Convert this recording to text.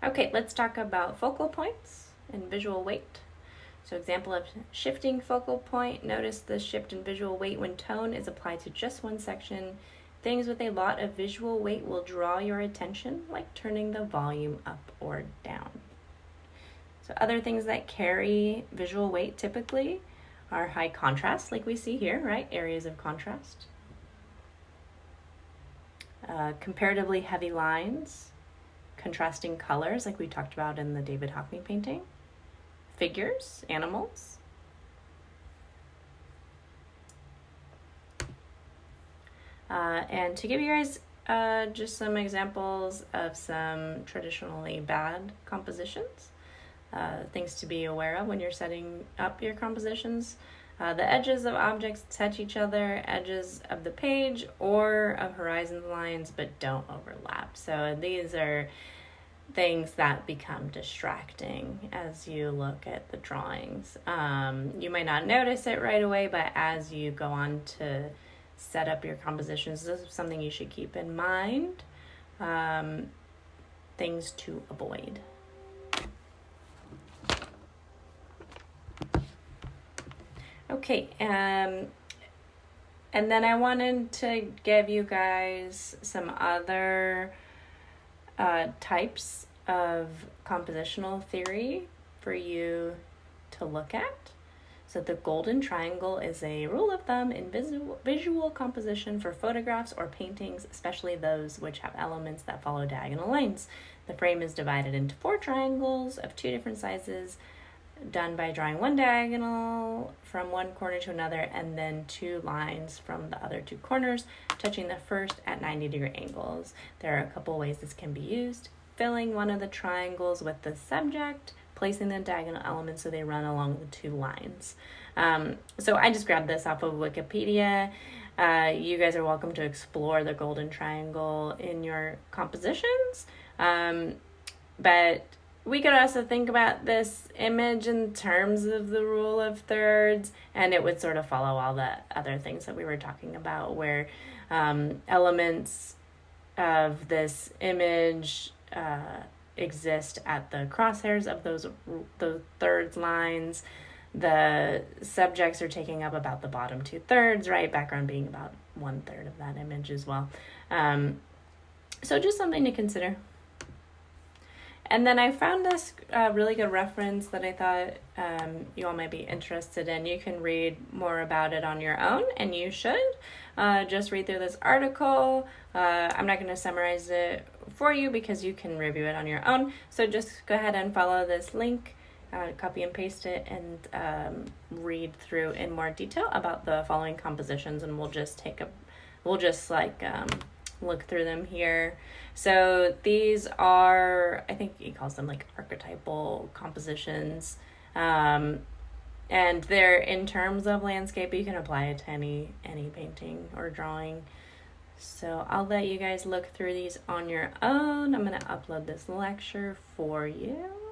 Okay, let's talk about focal points and visual weight. So example of shifting focal point, notice the shift in visual weight when tone is applied to just one section. Things with a lot of visual weight will draw your attention, like turning the volume up or down. So other things that carry visual weight typically are high contrast, like we see here, right? Areas of contrast. Comparatively heavy lines, contrasting colors, like we talked about in the David Hockney painting. Figures, animals. And to give you guys just some examples of some traditionally bad compositions, things to be aware of when you're setting up your compositions. The edges of objects touch each other, edges of the page or of horizon lines, but don't overlap. So these are things that become distracting as you look at the drawings. You might not notice it right away, but as you go on to set up your compositions, this is something you should keep in mind. Things to avoid. Okay, and then I wanted to give you guys some other types of compositional theory for you to look at. So the golden triangle is a rule of thumb in visual composition for photographs or paintings, especially those which have elements that follow diagonal lines. The frame is divided into 4 triangles of 2 different sizes, done by drawing one diagonal from one corner to another and then 2 lines from the other 2 corners, touching the first at 90-degree angles. There are a couple ways this can be used. Filling one of the triangles with the subject, placing the diagonal elements so they run along the 2 lines. So I just grabbed this off of Wikipedia. You guys are welcome to explore the golden triangle in your compositions. But we could also think about this image in terms of the rule of thirds, and it would sort of follow all the other things that we were talking about, where elements of this image exist at the crosshairs of those thirds lines. The subjects are taking up about the bottom 2/3, right? Background being about 1/3 of that image as well. So just something to consider. And then I found this really good reference that I thought you all might be interested in. You can read more about it on your own, and you should. Just read through this article. I'm not going to summarize it for you because you can review it on your own. So just go ahead and follow this link, copy and paste it, and read through in more detail about the following compositions, and we'll just look through them here. So these are, I think he calls them like archetypal compositions, and they're in terms of landscape. You can apply it to any painting or drawing. So I'll let you guys look through these on your own. I'm going to upload this lecture for you.